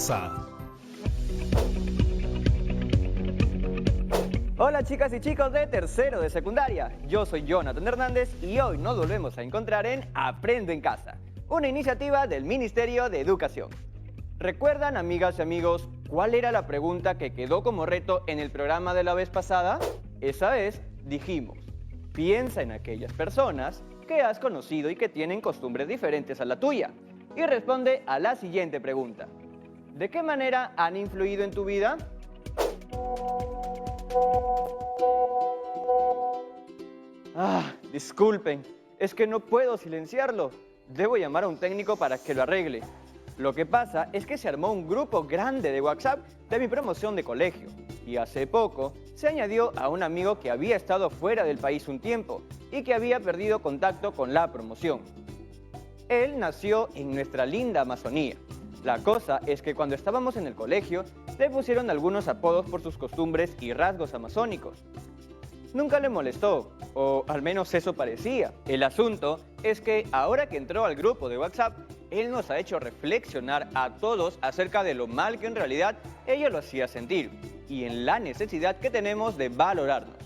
casa. Hola chicas y chicos de tercero de secundaria, yo soy Jonathan Hernández y hoy nos volvemos a encontrar en Aprendo en Casa, una iniciativa del Ministerio de Educación. ¿Recuerdan, amigas y amigos, cuál era la pregunta que quedó como reto en el programa de la vez pasada? Esa vez dijimos, piensa en aquellas personas que has conocido y que tienen costumbres diferentes a la tuya. Y responde a la siguiente pregunta. ¿De qué manera han influido en tu vida? Disculpen, es que no puedo silenciarlo. Debo llamar a un técnico para que lo arregle. Lo que pasa es que se armó un grupo grande de WhatsApp de mi promoción de colegio. Y hace poco se añadió a un amigo que había estado fuera del país un tiempo y que había perdido contacto con la promoción. Él nació en nuestra linda Amazonía. La cosa es que cuando estábamos en el colegio, le pusieron algunos apodos por sus costumbres y rasgos amazónicos. Nunca le molestó, o al menos eso parecía. El asunto es que ahora que entró al grupo de WhatsApp, él nos ha hecho reflexionar a todos acerca de lo mal que en realidad ella lo hacía sentir y en la necesidad que tenemos de valorarnos.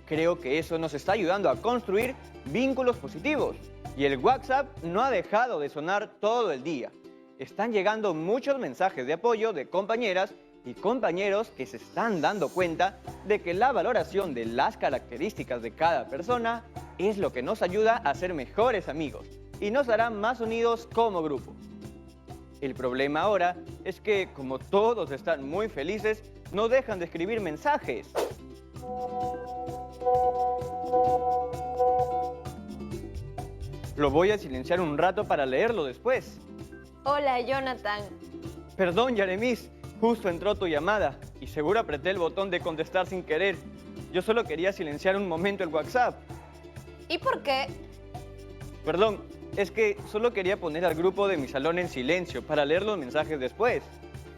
Creo que eso nos está ayudando a construir vínculos positivos y el WhatsApp no ha dejado de sonar todo el día. Están llegando muchos mensajes de apoyo de compañeras y compañeros que se están dando cuenta de que la valoración de las características de cada persona es lo que nos ayuda a ser mejores amigos y nos hará más unidos como grupo. El problema ahora es que, como todos están muy felices, no dejan de escribir mensajes. Lo voy a silenciar un rato para leerlo después. Hola, Jonathan. Perdón, Yaremis, justo entró tu llamada y seguro apreté el botón de contestar sin querer. Yo solo quería silenciar un momento el WhatsApp. ¿Y por qué? Perdón, es que solo quería poner al grupo de mi salón en silencio para leer los mensajes después.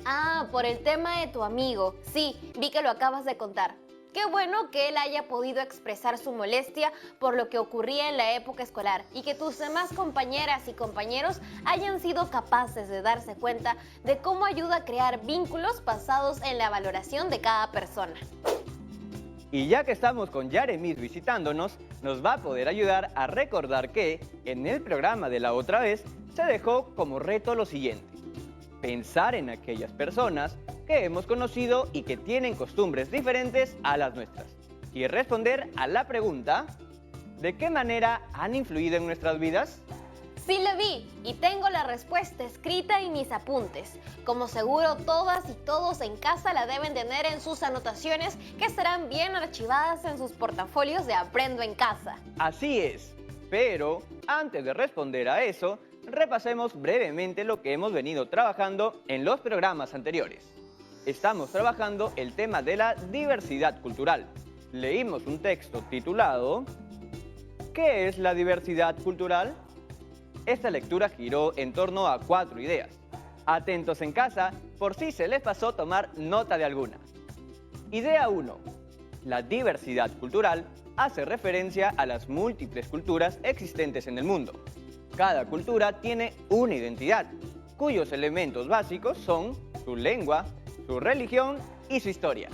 Ah, por el tema de tu amigo. Sí, vi que lo acabas de contar. Qué bueno que él haya podido expresar su molestia por lo que ocurría en la época escolar y que tus demás compañeras y compañeros hayan sido capaces de darse cuenta de cómo ayuda a crear vínculos basados en la valoración de cada persona. Y ya que estamos con Yaremis visitándonos, nos va a poder ayudar a recordar que, en el programa de la otra vez, se dejó como reto lo siguiente. Pensar en aquellas personas que hemos conocido y que tienen costumbres diferentes a las nuestras. Y responder a la pregunta, ¿de qué manera han influido en nuestras vidas? Sí lo vi y tengo la respuesta escrita en mis apuntes. Como seguro todas y todos en casa la deben tener en sus anotaciones que estarán bien archivadas en sus portafolios de Aprendo en Casa. Así es, pero antes de responder a eso, repasemos brevemente lo que hemos venido trabajando en los programas anteriores. Estamos trabajando el tema de la diversidad cultural. Leímos un texto titulado ¿Qué es la diversidad cultural? Esta lectura giró en torno a 4 ideas. Atentos en casa por si se les pasó tomar nota de alguna. Idea 1. La diversidad cultural hace referencia a las múltiples culturas existentes en el mundo. Cada cultura tiene una identidad, cuyos elementos básicos son su lengua, su religión y su historia.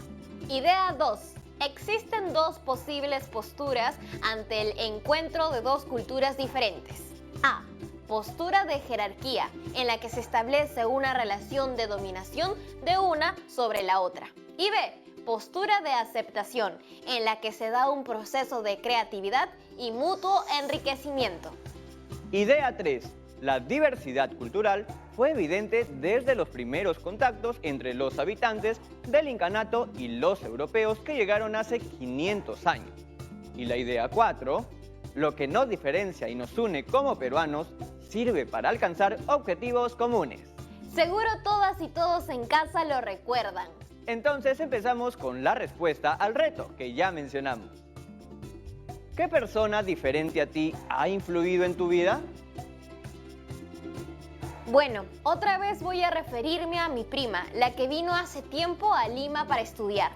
Idea 2. Existen dos posibles posturas ante el encuentro de dos culturas diferentes. A. Postura de jerarquía, en la que se establece una relación de dominación de una sobre la otra. Y B. Postura de aceptación, en la que se da un proceso de creatividad y mutuo enriquecimiento. Idea 3. La diversidad cultural fue evidente desde los primeros contactos entre los habitantes del incanato y los europeos que llegaron hace 500 años. Y la idea 4. Lo que nos diferencia y nos une como peruanos sirve para alcanzar objetivos comunes. Seguro todas y todos en casa lo recuerdan. Entonces empezamos con la respuesta al reto que ya mencionamos. ¿Qué persona diferente a ti ha influido en tu vida? Bueno, otra vez voy a referirme a mi prima, la que vino hace tiempo a Lima para estudiar.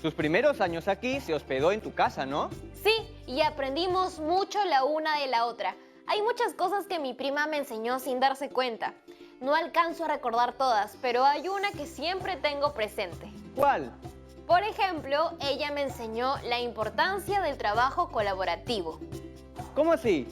Sus primeros años aquí se hospedó en tu casa, ¿no? Sí, y aprendimos mucho la una de la otra. Hay muchas cosas que mi prima me enseñó sin darse cuenta. No alcanzo a recordar todas, pero hay una que siempre tengo presente. ¿Cuál? Por ejemplo, ella me enseñó la importancia del trabajo colaborativo. ¿Cómo así?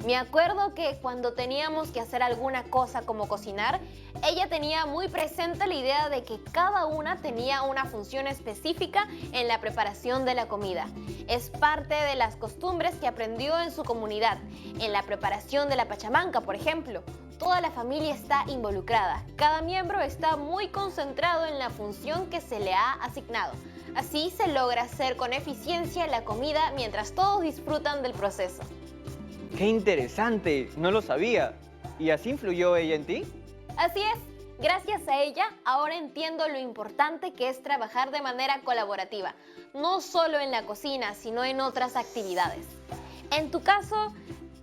Me acuerdo que cuando teníamos que hacer alguna cosa como cocinar, ella tenía muy presente la idea de que cada una tenía una función específica en la preparación de la comida. Es parte de las costumbres que aprendió en su comunidad. En la preparación de la pachamanca, por ejemplo, toda la familia está involucrada. Cada miembro está muy concentrado en la función que se le ha asignado. Así se logra hacer con eficiencia la comida mientras todos disfrutan del proceso. ¡Qué interesante! No lo sabía. ¿Y así influyó ella en ti? Así es. Gracias a ella, ahora entiendo lo importante que es trabajar de manera colaborativa, no solo en la cocina, sino en otras actividades. En tu caso,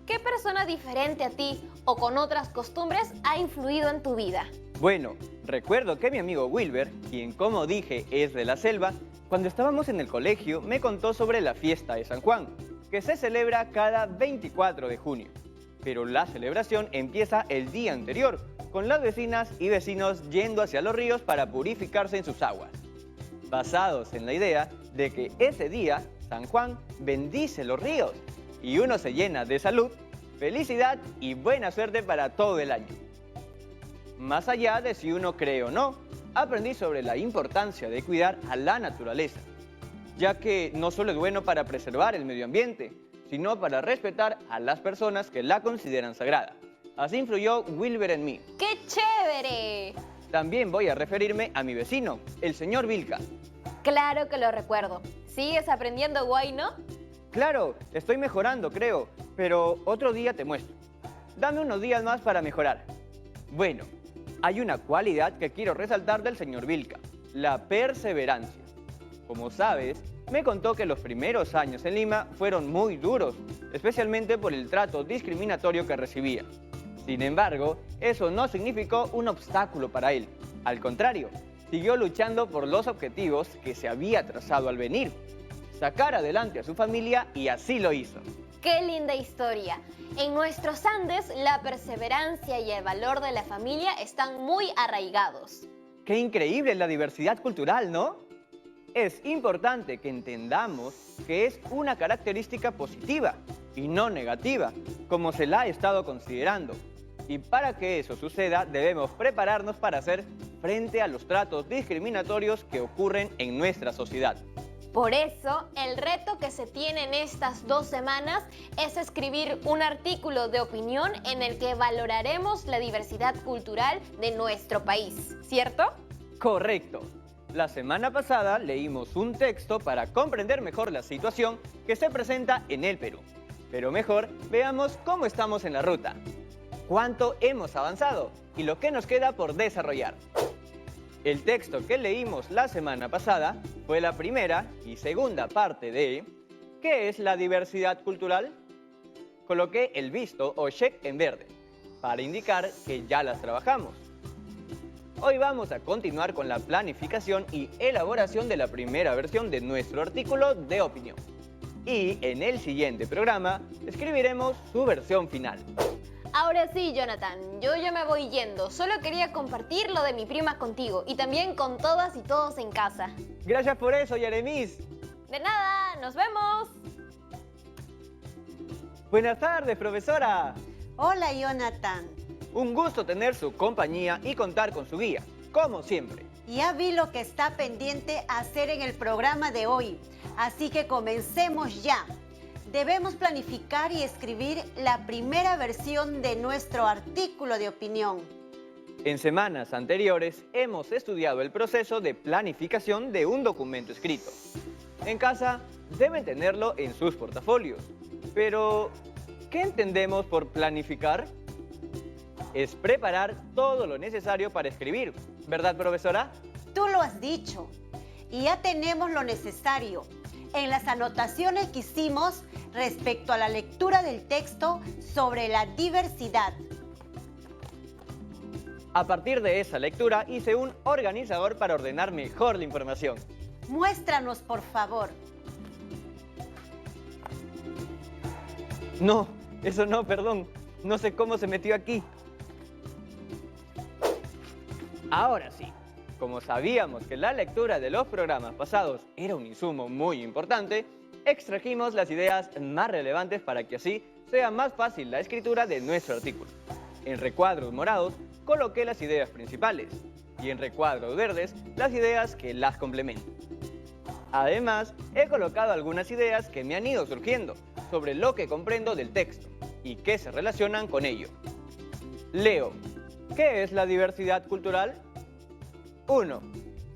¿qué persona diferente a ti o con otras costumbres ha influido en tu vida? Bueno, recuerdo que mi amigo Wilber, quien como dije es de la selva, cuando estábamos en el colegio me contó sobre la fiesta de San Juan, que se celebra cada 24 de junio. Pero la celebración empieza el día anterior, con las vecinas y vecinos yendo hacia los ríos para purificarse en sus aguas. Basados en la idea de que ese día San Juan bendice los ríos y uno se llena de salud, felicidad y buena suerte para todo el año. Más allá de si uno cree o no, aprendí sobre la importancia de cuidar a la naturaleza, ya que no solo es bueno para preservar el medio ambiente, sino para respetar a las personas que la consideran sagrada. Así influyó Wilber en mí. ¡Qué chévere! También voy a referirme a mi vecino, el señor Vilca. Claro que lo recuerdo. ¿Sigues aprendiendo guay, no? Claro, estoy mejorando, creo, pero otro día te muestro. Dame unos días más para mejorar. Bueno, hay una cualidad que quiero resaltar del señor Vilca, la perseverancia. Como sabes, me contó que los primeros años en Lima fueron muy duros, especialmente por el trato discriminatorio que recibía. Sin embargo, eso no significó un obstáculo para él. Al contrario, siguió luchando por los objetivos que se había trazado al venir. Sacar adelante a su familia y así lo hizo. ¡Qué linda historia! En nuestros Andes, la perseverancia y el valor de la familia están muy arraigados. ¡Qué increíble la diversidad cultural!, ¿no? Es importante que entendamos que es una característica positiva y no negativa, como se la ha estado considerando. Y para que eso suceda, debemos prepararnos para hacer frente a los tratos discriminatorios que ocurren en nuestra sociedad. Por eso, el reto que se tiene en estas 2 semanas es escribir un artículo de opinión en el que valoraremos la diversidad cultural de nuestro país, ¿cierto? Correcto. La semana pasada leímos un texto para comprender mejor la situación que se presenta en el Perú. Pero mejor veamos cómo estamos en la ruta, cuánto hemos avanzado y lo que nos queda por desarrollar. El texto que leímos la semana pasada fue la primera y segunda parte de ¿qué es la diversidad cultural? Coloqué el visto o check en verde para indicar que ya las trabajamos. Hoy vamos a continuar con la planificación y elaboración de la primera versión de nuestro artículo de opinión. Y en el siguiente programa escribiremos su versión final. Ahora sí, Jonathan, yo ya me voy yendo. Solo quería compartir lo de mi prima contigo y también con todas y todos en casa. Gracias por eso, Yeremis. De nada, nos vemos. Buenas tardes, profesora. Hola, Jonathan. Un gusto tener su compañía y contar con su guía, como siempre. Ya vi lo que está pendiente hacer en el programa de hoy, así que comencemos ya. Debemos planificar y escribir la primera versión de nuestro artículo de opinión. En semanas anteriores hemos estudiado el proceso de planificación de un documento escrito. En casa deben tenerlo en sus portafolios. Pero, ¿qué entendemos por planificar? Es preparar todo lo necesario para escribir, ¿verdad, profesora? Tú lo has dicho. Y ya tenemos lo necesario. En las anotaciones que hicimos respecto a la lectura del texto sobre la diversidad. A partir de esa lectura hice un organizador para ordenar mejor la información. Muéstranos, por favor. No, eso no, perdón. No sé cómo se metió aquí. Ahora sí, como sabíamos que la lectura de los programas pasados era un insumo muy importante, extrajimos las ideas más relevantes para que así sea más fácil la escritura de nuestro artículo. En recuadros morados coloqué las ideas principales y en recuadros verdes las ideas que las complementan. Además, he colocado algunas ideas que me han ido surgiendo sobre lo que comprendo del texto y que se relacionan con ello. Leo, ¿qué es la diversidad cultural? 1.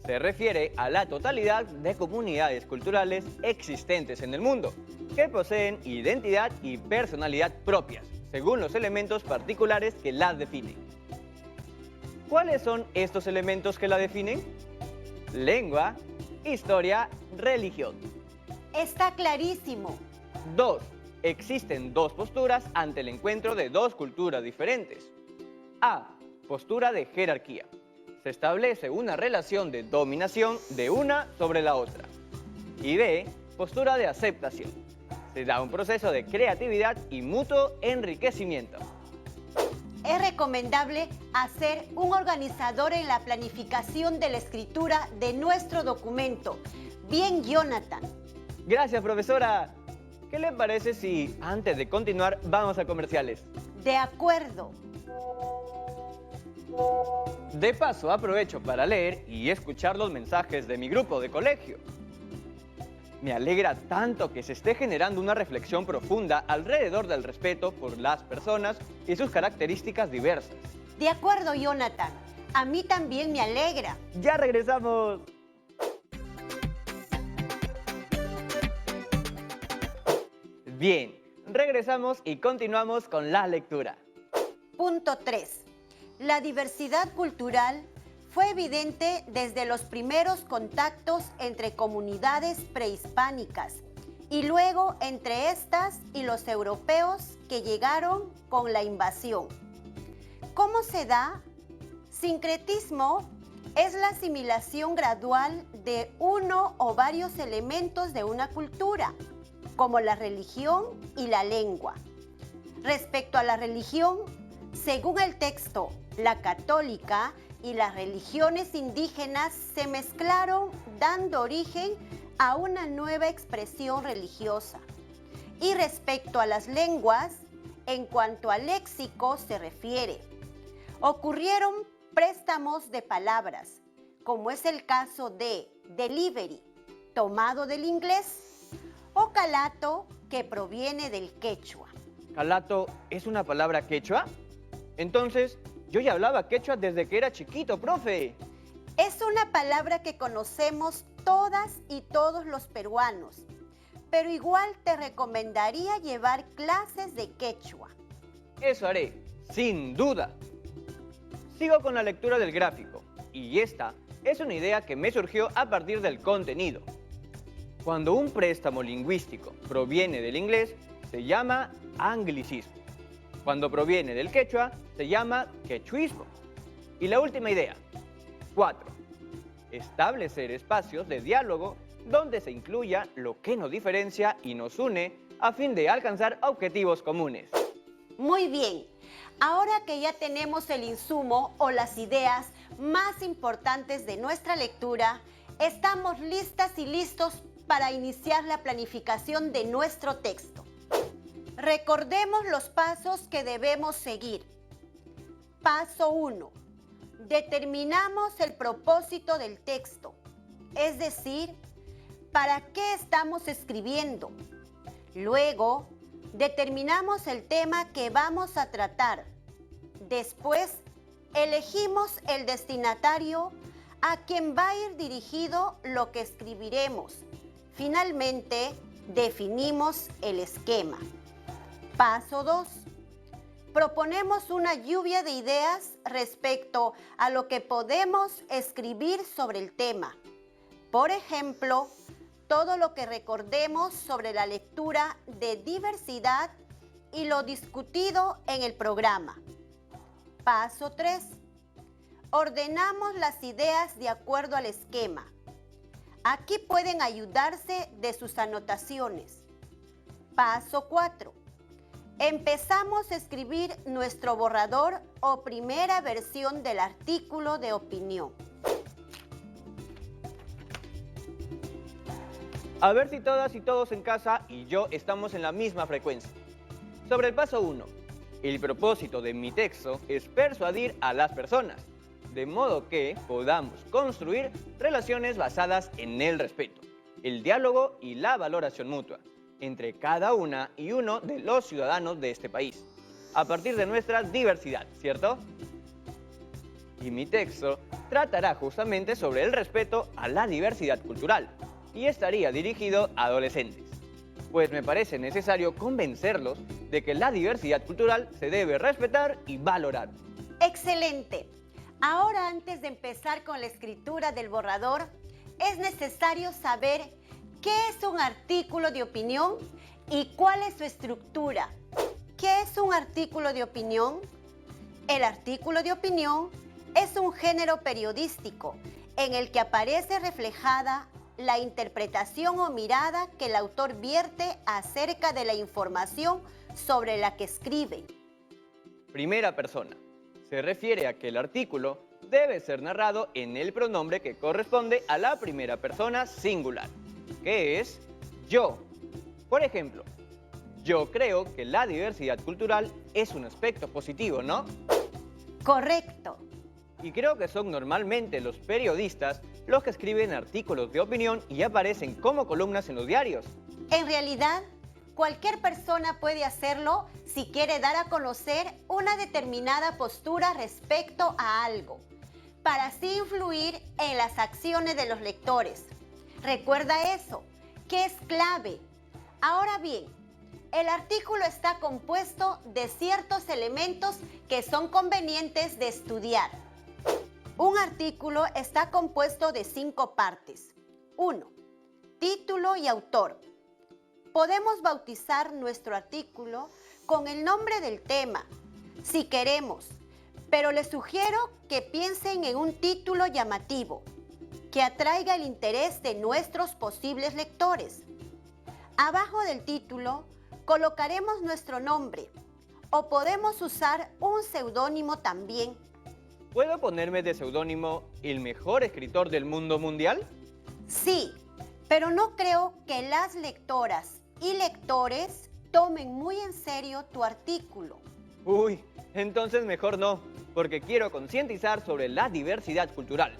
Se refiere a la totalidad de comunidades culturales existentes en el mundo, que poseen identidad y personalidad propias, según los elementos particulares que las definen. ¿Cuáles son estos elementos que la definen? Lengua, historia, religión. Está clarísimo. 2. Existen dos posturas ante el encuentro de dos culturas diferentes. A. Postura de jerarquía. Se establece una relación de dominación de una sobre la otra. Y B. Postura de aceptación. Se da un proceso de creatividad y mutuo enriquecimiento. Es recomendable hacer un organizador en la planificación de la escritura de nuestro documento. Bien, Jonathan. Gracias, profesora. ¿Qué le parece si, antes de continuar, vamos a comerciales? De acuerdo. De paso, aprovecho para leer y escuchar los mensajes de mi grupo de colegio. Me alegra tanto que se esté generando una reflexión profunda alrededor del respeto por las personas y sus características diversas. De acuerdo, Jonathan. A mí también me alegra. ¡Ya regresamos! Bien, regresamos y continuamos con la lectura. Punto 3. La diversidad cultural fue evidente desde los primeros contactos entre comunidades prehispánicas y luego entre estas y los europeos que llegaron con la invasión. ¿Cómo se da? Sincretismo es la asimilación gradual de uno o varios elementos de una cultura, como la religión y la lengua. Respecto a la religión, según el texto, la católica y las religiones indígenas se mezclaron dando origen a una nueva expresión religiosa. Y respecto a las lenguas, en cuanto al léxico se refiere, ocurrieron préstamos de palabras, como es el caso de delivery, tomado del inglés, o calato, que proviene del quechua. ¿Calato es una palabra quechua? Entonces, yo ya hablaba quechua desde que era chiquito, profe. Es una palabra que conocemos todas y todos los peruanos, pero igual te recomendaría llevar clases de quechua. Eso haré, sin duda. Sigo con la lectura del gráfico, y esta es una idea que me surgió a partir del contenido. Cuando un préstamo lingüístico proviene del inglés, se llama anglicismo. Cuando proviene del quechua, se llama quechuismo. Y la última idea. 4. Establecer espacios de diálogo donde se incluya lo que nos diferencia y nos une a fin de alcanzar objetivos comunes. Muy bien. Ahora que ya tenemos el insumo o las ideas más importantes de nuestra lectura, estamos listas y listos para iniciar la planificación de nuestro texto. Recordemos los pasos que debemos seguir. Paso 1. Determinamos el propósito del texto, es decir, ¿para qué estamos escribiendo? Luego, determinamos el tema que vamos a tratar. Después, elegimos el destinatario a quien va a ir dirigido lo que escribiremos. Finalmente, definimos el esquema. Paso 2. Proponemos una lluvia de ideas respecto a lo que podemos escribir sobre el tema. Por ejemplo, todo lo que recordemos sobre la lectura de diversidad y lo discutido en el programa. Paso 3. Ordenamos las ideas de acuerdo al esquema. Aquí pueden ayudarse de sus anotaciones. Paso 4. Empezamos a escribir nuestro borrador o primera versión del artículo de opinión. A ver si todas y todos en casa y yo estamos en la misma frecuencia. Sobre el paso 1. El propósito de mi texto es persuadir a las personas, de modo que podamos construir relaciones basadas en el respeto, el diálogo y la valoración mutua entre cada una y uno de los ciudadanos de este país, a partir de nuestra diversidad, ¿cierto? Y mi texto tratará justamente sobre el respeto a la diversidad cultural y estaría dirigido a adolescentes, pues me parece necesario convencerlos de que la diversidad cultural se debe respetar y valorar. ¡Excelente! Ahora, antes de empezar con la escritura del borrador, es necesario saber qué es un artículo de opinión y cuál es su estructura. ¿Qué es un artículo de opinión? El artículo de opinión es un género periodístico en el que aparece reflejada la interpretación o mirada que el autor vierte acerca de la información sobre la que escribe. Primera persona. Se refiere a que el artículo debe ser narrado en el pronombre que corresponde a la primera persona singular, que es yo. Por ejemplo, yo creo que la diversidad cultural es un aspecto positivo, ¿no? Correcto. Y creo que son normalmente los periodistas los que escriben artículos de opinión y aparecen como columnas en los diarios. En realidad, cualquier persona puede hacerlo si quiere dar a conocer una determinada postura respecto a algo, para así influir en las acciones de los lectores. Recuerda eso, que es clave. Ahora bien, el artículo está compuesto de ciertos elementos que son convenientes de estudiar. Un artículo está compuesto de 5 partes. 1. Título y autor. Podemos bautizar nuestro artículo con el nombre del tema, si queremos, pero les sugiero que piensen en un título llamativo, que atraiga el interés de nuestros posibles lectores. Abajo del título colocaremos nuestro nombre, o podemos usar un seudónimo también. ¿Puedo ponerme de seudónimo el mejor escritor del mundo mundial? Sí, pero no creo que las lectoras y lectores tomen muy en serio tu artículo. Uy, entonces mejor no, porque quiero concientizar sobre la diversidad cultural.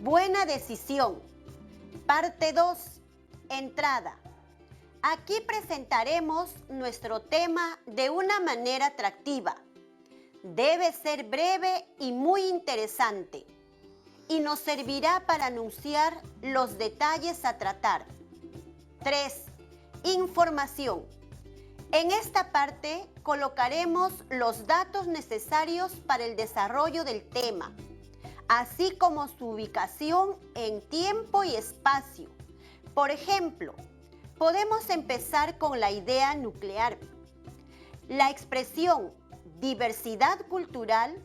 Buena decisión. Parte 2. Entrada. Aquí presentaremos nuestro tema de una manera atractiva. Debe ser breve y muy interesante, y nos servirá para anunciar los detalles a tratar. 3. Información. En esta parte colocaremos los datos necesarios para el desarrollo del tema, así como su ubicación en tiempo y espacio. Por ejemplo, podemos empezar con la idea nuclear. La expresión diversidad cultural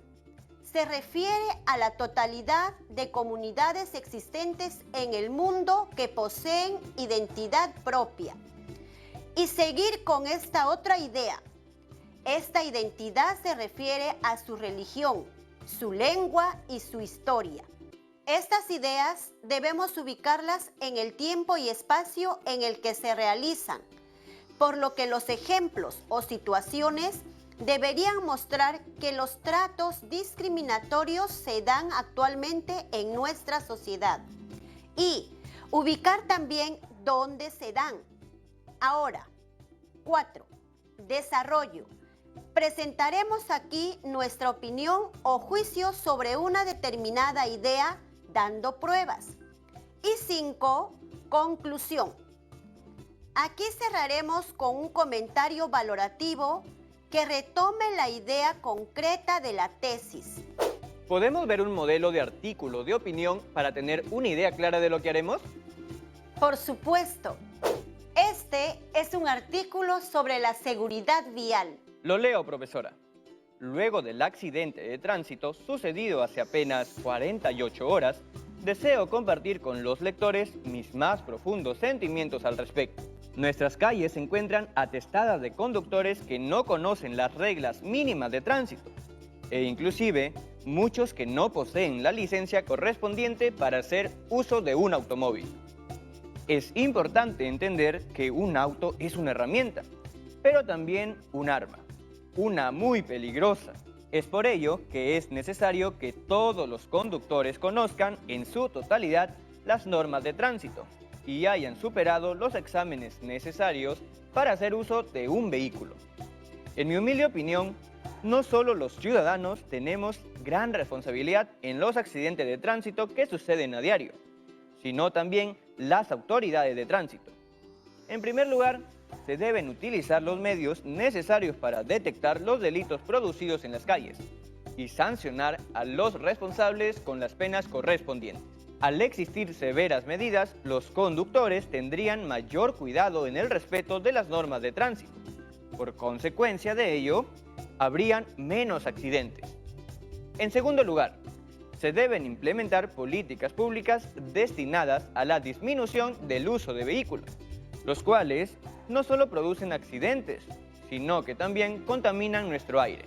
se refiere a la totalidad de comunidades existentes en el mundo que poseen identidad propia. Y seguir con esta otra idea. Esta identidad se refiere a su religión, su lengua y su historia. Estas ideas debemos ubicarlas en el tiempo y espacio en el que se realizan, por lo que los ejemplos o situaciones deberían mostrar que los tratos discriminatorios se dan actualmente en nuestra sociedad y ubicar también dónde se dan. Ahora, 4. Desarrollo. Presentaremos aquí nuestra opinión o juicio sobre una determinada idea dando pruebas. Y 5. Conclusión. Aquí cerraremos con un comentario valorativo que retome la idea concreta de la tesis. ¿Podemos ver un modelo de artículo de opinión para tener una idea clara de lo que haremos? Por supuesto. Este es un artículo sobre la seguridad vial. Lo leo, profesora. Luego del accidente de tránsito sucedido hace apenas 48 horas, deseo compartir con los lectores mis más profundos sentimientos al respecto. Nuestras calles se encuentran atestadas de conductores que no conocen las reglas mínimas de tránsito e inclusive muchos que no poseen la licencia correspondiente para hacer uso de un automóvil. Es importante entender que un auto es una herramienta, pero también un arma, una muy peligrosa. Es por ello que es necesario que todos los conductores conozcan en su totalidad las normas de tránsito y hayan superado los exámenes necesarios para hacer uso de un vehículo. En mi humilde opinión, no solo los ciudadanos tenemos gran responsabilidad en los accidentes de tránsito que suceden a diario, sino también las autoridades de tránsito. En primer lugar, se deben utilizar los medios necesarios para detectar los delitos producidos en las calles y sancionar a los responsables con las penas correspondientes. Al existir severas medidas, los conductores tendrían mayor cuidado en el respeto de las normas de tránsito. Por consecuencia de ello, habrían menos accidentes. En segundo lugar, se deben implementar políticas públicas destinadas a la disminución del uso de vehículos, los cuales no solo producen accidentes, sino que también contaminan nuestro aire.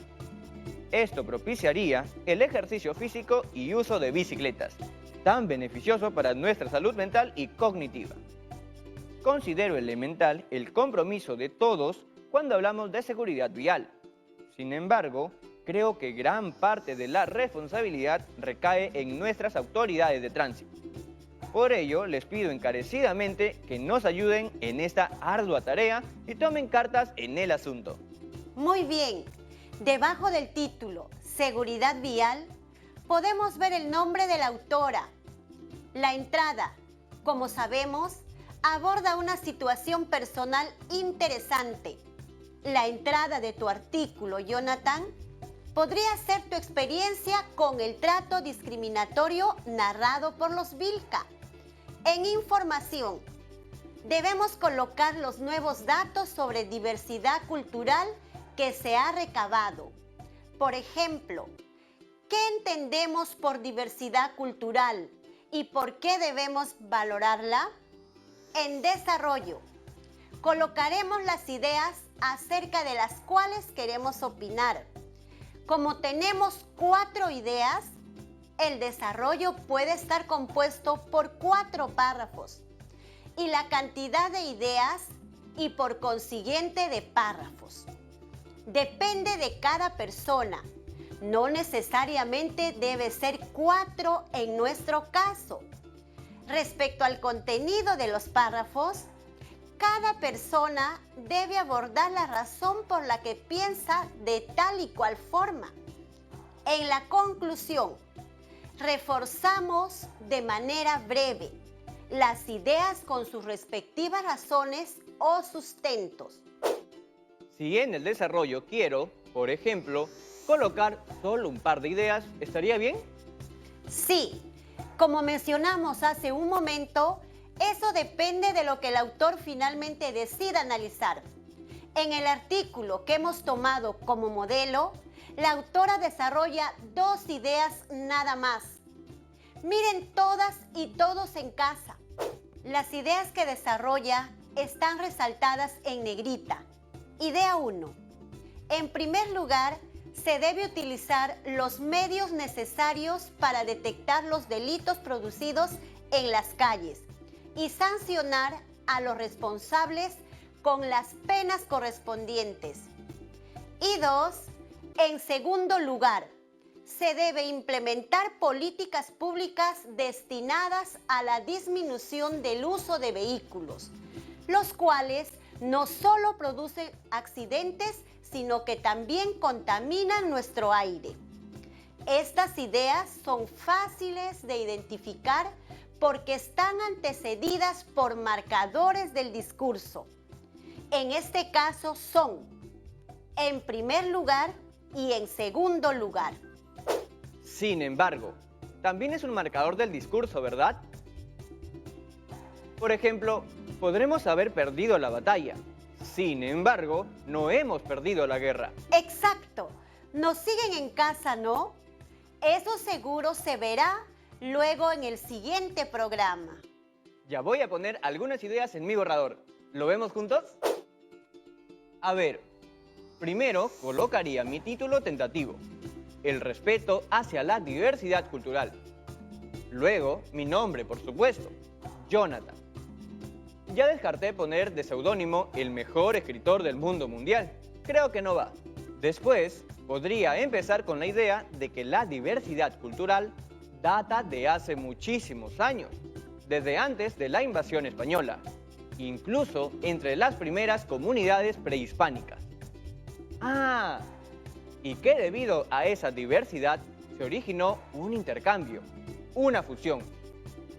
Esto propiciaría el ejercicio físico y uso de bicicletas, tan beneficioso para nuestra salud mental y cognitiva. Considero elemental el compromiso de todos cuando hablamos de seguridad vial. Sin embargo, creo que gran parte de la responsabilidad recae en nuestras autoridades de tránsito. Por ello, les pido encarecidamente que nos ayuden en esta ardua tarea y tomen cartas en el asunto. Muy bien. Debajo del título Seguridad Vial, podemos ver el nombre de la autora. La entrada, como sabemos, aborda una situación personal interesante. La entrada de tu artículo, Jonathan, podría ser tu experiencia con el trato discriminatorio narrado por los Vilca. En información, debemos colocar los nuevos datos sobre diversidad cultural que se ha recabado. Por ejemplo, ¿qué entendemos por diversidad cultural y por qué debemos valorarla? En desarrollo, colocaremos las ideas acerca de las cuales queremos opinar. Como tenemos 4 ideas, el desarrollo puede estar compuesto por 4 párrafos y la cantidad de ideas y por consiguiente de párrafos. Depende de cada persona. No necesariamente debe ser 4 en nuestro caso. Respecto al contenido de los párrafos, cada persona debe abordar la razón por la que piensa de tal y cual forma. En la conclusión, reforzamos de manera breve las ideas con sus respectivas razones o sustentos. Si en el desarrollo quiero, por ejemplo, colocar solo un par de ideas, ¿estaría bien? Sí, como mencionamos hace un momento, eso depende de lo que el autor finalmente decida analizar. En el artículo que hemos tomado como modelo, la autora desarrolla 2 ideas nada más. Miren todas y todos en casa. Las ideas que desarrolla están resaltadas en negrita. Idea 1. En primer lugar, se debe utilizar los medios necesarios para detectar los delitos producidos en las calles y sancionar a los responsables con las penas correspondientes. Y 2. En segundo lugar, se debe implementar políticas públicas destinadas a la disminución del uso de vehículos, los cuales no solo producen accidentes, sino que también contaminan nuestro aire. Estas ideas son fáciles de identificar porque están antecedidas por marcadores del discurso. En este caso son, en primer lugar y en segundo lugar. Sin embargo, también es un marcador del discurso, ¿verdad? Por ejemplo, podremos haber perdido la batalla. Sin embargo, no hemos perdido la guerra. Exacto. Nos siguen en casa, ¿no? Eso seguro se verá luego en el siguiente programa. Ya voy a poner algunas ideas en mi borrador. ¿Lo vemos juntos? A ver, primero colocaría mi título tentativo, el respeto hacia la diversidad cultural. Luego, mi nombre, por supuesto, Jonathan. Ya descarté poner de seudónimo el mejor escritor del mundo mundial. Creo que no va. Después, podría empezar con la idea de que la diversidad cultural data de hace muchísimos años, desde antes de la invasión española, incluso entre las primeras comunidades prehispánicas. Ah, y que debido a esa diversidad se originó un intercambio, una fusión,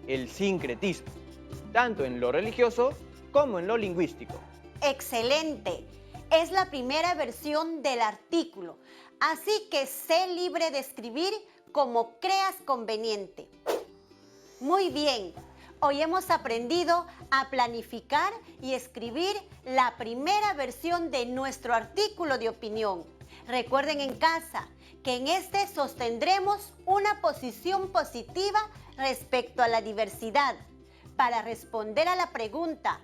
el sincretismo, tanto en lo religioso como en lo lingüístico. ¡Excelente! Es la primera versión del artículo, así que sé libre de escribir como creas conveniente. Muy bien, hoy hemos aprendido a planificar y escribir la primera versión de nuestro artículo de opinión. Recuerden en casa que en este sostendremos una posición positiva respecto a la diversidad para responder a la pregunta: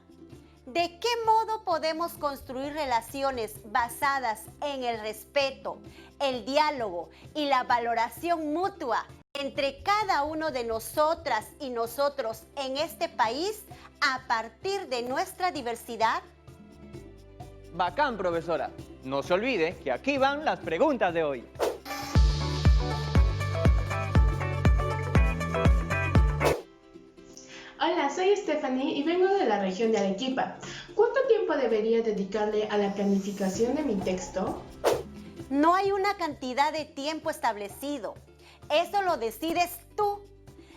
¿de qué modo podemos construir relaciones basadas en el respeto, el diálogo y la valoración mutua entre cada uno de nosotras y nosotros en este país a partir de nuestra diversidad? Bacán, profesora. No se olvide que aquí van las preguntas de hoy. Hola, soy Stephanie y vengo de la región de Arequipa. ¿Cuánto tiempo debería dedicarle a la planificación de mi texto? No hay una cantidad de tiempo establecido. Eso lo decides tú.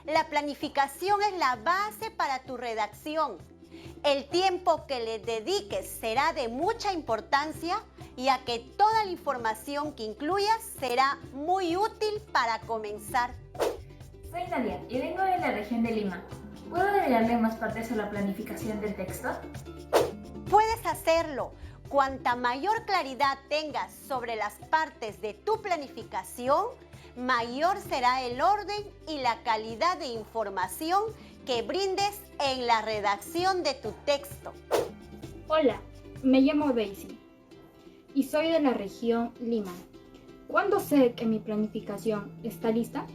La planificación es la base para tu redacción. El tiempo que le dediques será de mucha importancia, ya que toda la información que incluyas será muy útil para comenzar. Soy Nadia y vengo de la región de Lima. ¿Puedo agregarle más partes a la planificación del texto? Puedes hacerlo. Cuanta mayor claridad tengas sobre las partes de tu planificación, mayor será el orden y la calidad de información que brindes en la redacción de tu texto. Hola, me llamo Daisy y soy de la región Lima. ¿Cuándo sé que mi planificación está lista?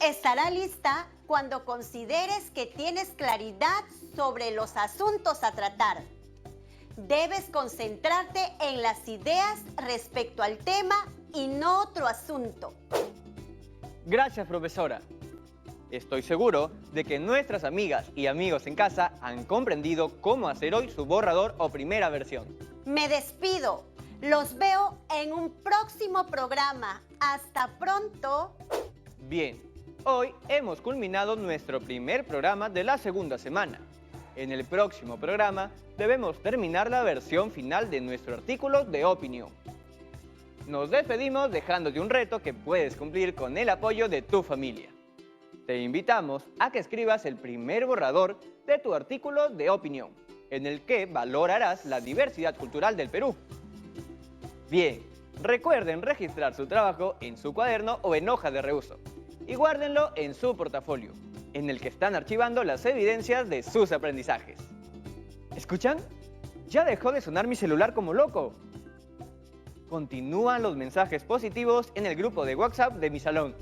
Estará lista cuando consideres que tienes claridad sobre los asuntos a tratar. Debes concentrarte en las ideas respecto al tema y no otro asunto. Gracias, profesora. Estoy seguro de que nuestras amigas y amigos en casa han comprendido cómo hacer hoy su borrador o primera versión. Me despido. Los veo en un próximo programa. Hasta pronto. Bien, hoy hemos culminado nuestro primer programa de la segunda semana. En el próximo programa debemos terminar la versión final de nuestro artículo de opinión. Nos despedimos dejándote un reto que puedes cumplir con el apoyo de tu familia. Te invitamos a que escribas el primer borrador de tu artículo de opinión, en el que valorarás la diversidad cultural del Perú. Bien, recuerden registrar su trabajo en su cuaderno o en hoja de reuso y guárdenlo en su portafolio, en el que están archivando las evidencias de sus aprendizajes. ¿Escuchan? Ya dejó de sonar mi celular como loco. Continúan los mensajes positivos en el grupo de WhatsApp de mi salón.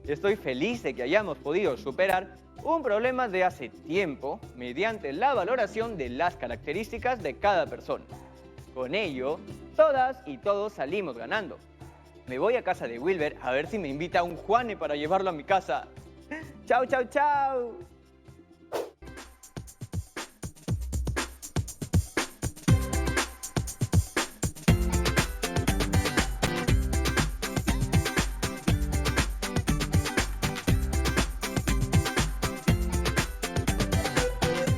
Estoy feliz de que hayamos podido superar un problema de hace tiempo mediante la valoración de las características de cada persona. Con ello, todas y todos salimos ganando. Me voy a casa de Wilber a ver si me invita a un Juane para llevarlo a mi casa. ¡Chao, chao, chao!